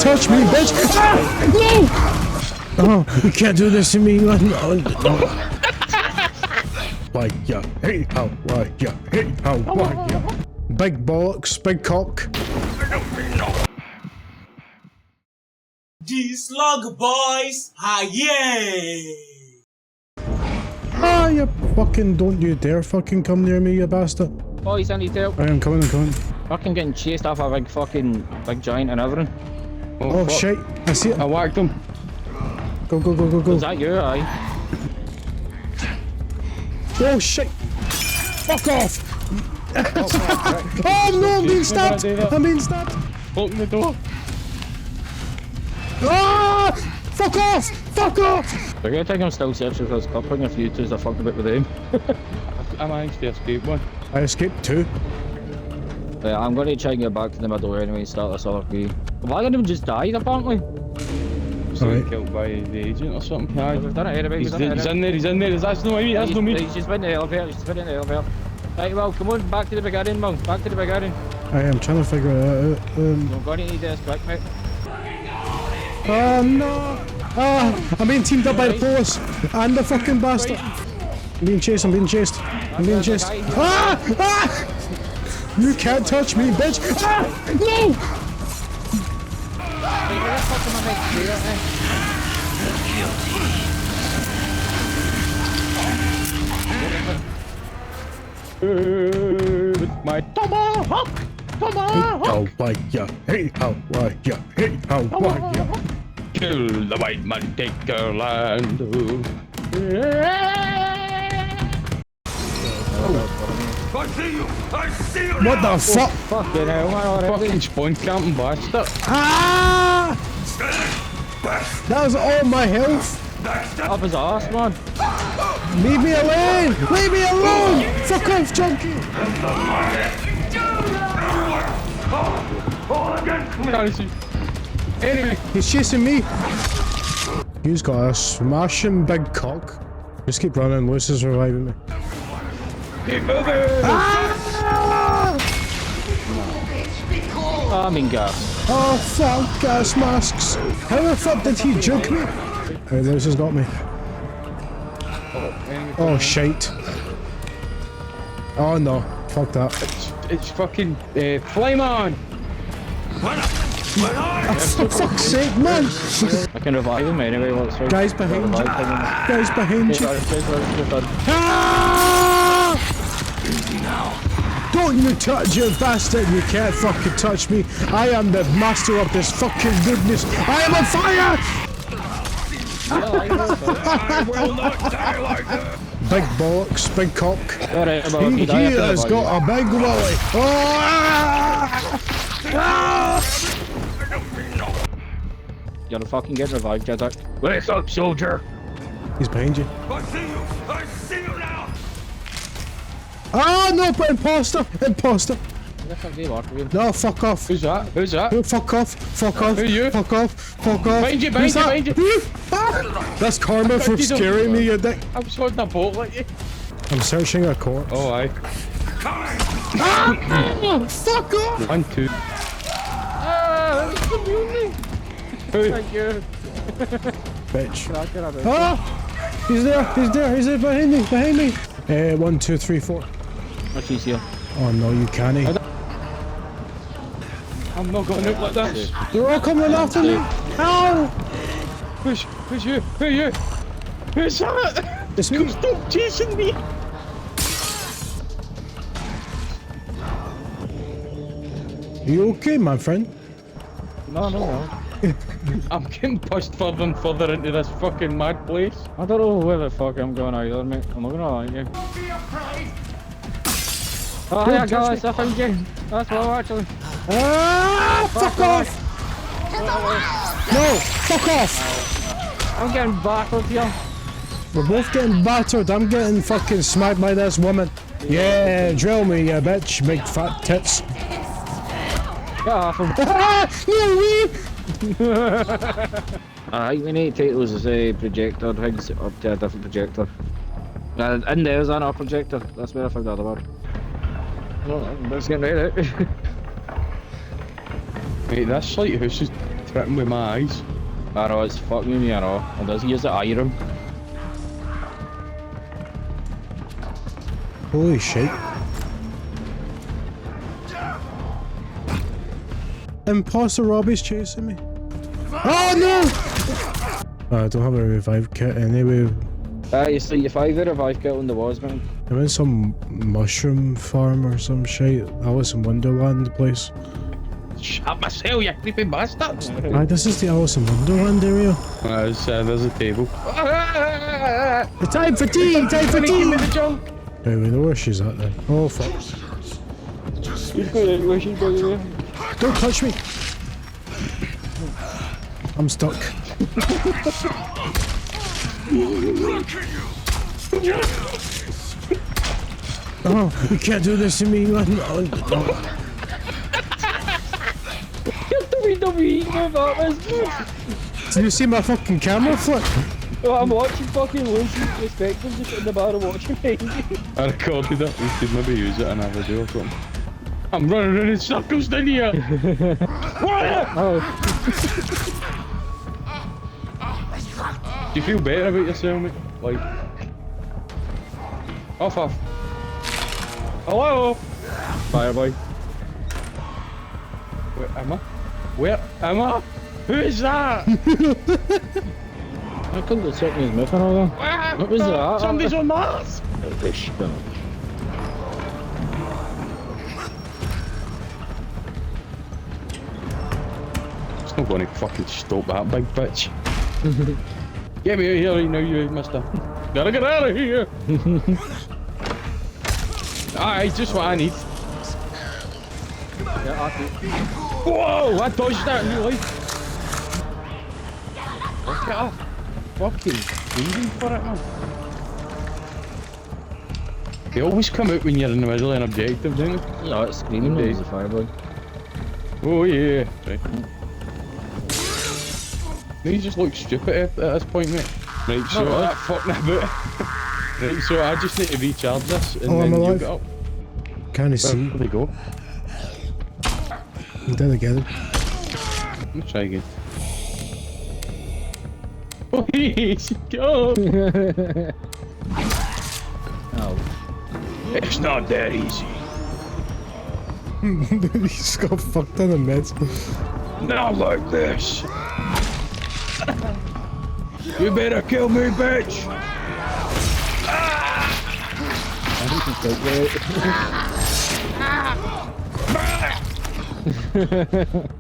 touch me, bitch! Ah! No! Oh, you can't do this to me. Why ya? Hey, how? Why ya? Hey, how? Why ya? Big bollocks, big cock. The Slug Boys, yay! Ah, you fucking don't you dare fucking come near me, you bastard. Boys, I need help. I am coming, I'm coming. Fucking getting chased off a big giant and everything. Oh shit, I see it. I whacked him. Go, go, go, go, go. Is that you, aye? Oh shit! Fuck off! Oh no, I'm being stabbed! I'm being stabbed! Open the door. Ah! Fuck off! Fuck off! We're gonna take him still searching for his couple if you twos are fucking about with him. I managed to escape one. I escaped too. Yeah, I'm gonna try and get back to the middle anyway and start this off. Why didn't him just died apparently? So Alright. killed by the agent or something. Aye. We've done it anyway, He's in there, he's in there. That's no me, that's no me. He's just been in the elevator, he's just been in the elevator. Right, well, come on, back to the beginning, man. Back to the beginning. I am trying to figure it out. We're gonna need this quick, mate. Oh no! Ah! I'm being teamed up by the police and the fucking bastard. I'm being chased, I'm being chased. I'm being chased. Ah! Ah! You can't touch me, bitch! Ah! No! With my tomahawk! How why ya? Hey, how why ya? Hey, how why ya? Kill the white man, take your land. What the fuck? Fucking hell, man, already. Fucking spawn camping bastard. Ah! That was all my health. Up his arse, man. Leave me alone! Leave me alone! Fuck off, junkie! Can't see. Anyway, He's chasing me. He's got a smashing big cock. Just keep running. Lewis is reviving me. keep moving. I'm in gas. Oh fuck, gas masks. How the fuck did he juke me? Hey, Lewis has got me. Oh shite. Oh no, fuck that. It's fucking flame on. For fuck's sake, man! I can revive him anyway, what's wrong? Guys behind you. Guys behind you. Ah! Ah! Don't you touch your bastard, you can't fucking touch me. I am the master of this fucking goodness. I am on fire! I will not die like that. Big bollocks, big cock. Alright, He has got a big willy. Oh! Ah! You're fucking getting revived, Jedi. Wake up, soldier! He's behind you. I see you now! Oh no, but imposter! Imposter! No, fuck off. Who's that? Who's that? Oh, fuck off. Fuck off. Who are you? Fuck off. Fuck off. Behind you, Who's behind you, that? behind you. Ah! That's karma for You don't- scaring me, you dick. I was holding a boat like you. I'm searching a corpse. Oh, aye. Ah! Fuck off! 1, 2. Who? Thank you. Bitch. Ah! He's there. He's there. He's there behind me. Behind me. 1, 2, 3, 4. What's easier? Oh no, you can't. I'm not going out like this. They're all coming after me. Ow! Who's you? Who are you? Who's that? It's me. Stop chasing me. You okay, my friend? No. I'm getting pushed further and further into this fucking mad place. I don't know where the fuck I'm going either, mate. I'm not gonna lie to you. Oh, Don't yeah, touch guys, me. I found you. That's well, actually. Ah! Fuck off! No! Fuck off! I'm getting battered here. We're both getting battered. I'm getting fucking smacked by this woman. Yeah, drill me, you bitch. Big fat tits. Get off him. Ah! No way! Alright, we need to take those projector things up to a different projector. In there's another projector. That's where I found the other one. Well, let's get right out. Wait, this lighthouse is tripping with my eyes. I know, it's fucking me, I know. It does use the iron. Holy shit. Imposter Robbie's chasing me. Oh no! I don't have a revive kit anyway. You see, if I get a revive kit on the walls, man. I'm in some mushroom farm or some shit. Alice in Wonderland place. Shut myself, you creepy bastards! Aye, this is the Alice in Wonderland area. There's a table. The time for tea! Time for Give tea! me the junk! Right, we know where she's at then. Oh fuck. She's got animation, by the way. Don't touch me! I'm stuck. Oh, you can't do this to me. WWE move up, is Did you see my fucking camera flip? Oh, I'm watching fucking Lucy's perspective just in the bar watching me. I recorded it. We could maybe use it in a video or something. I'm running around in circles down here! Oh. Do you feel better about yourself, mate? Like... Off. Hello? Fireboy. Where am I? Where am I? Who is that? I couldn't have checked his myth and all that. What was that? Somebody's on Mars! It's not going to fucking stop that big bitch. Get me out of here right now, you mister. Gotta get out of here! Aye, just what I need. Whoa! I dodged that in real life. Look at her. Fucking breathing for it, man. They always come out when you're in the middle of an objective, don't they? Yeah, it's screaming when he's a fireboy. Oh yeah. Right. They just look stupid at this point, mate. Right, so that fucking about. Right, so I just need to recharge this and Oh, I'm then you alive. get up. Can't see. Where they go? I'm dead again. Let's try again. Please, go! Oh. It's not that easy. He just got fucked in the meds. Not like this. You better kill me, bitch! I think he's dead, right?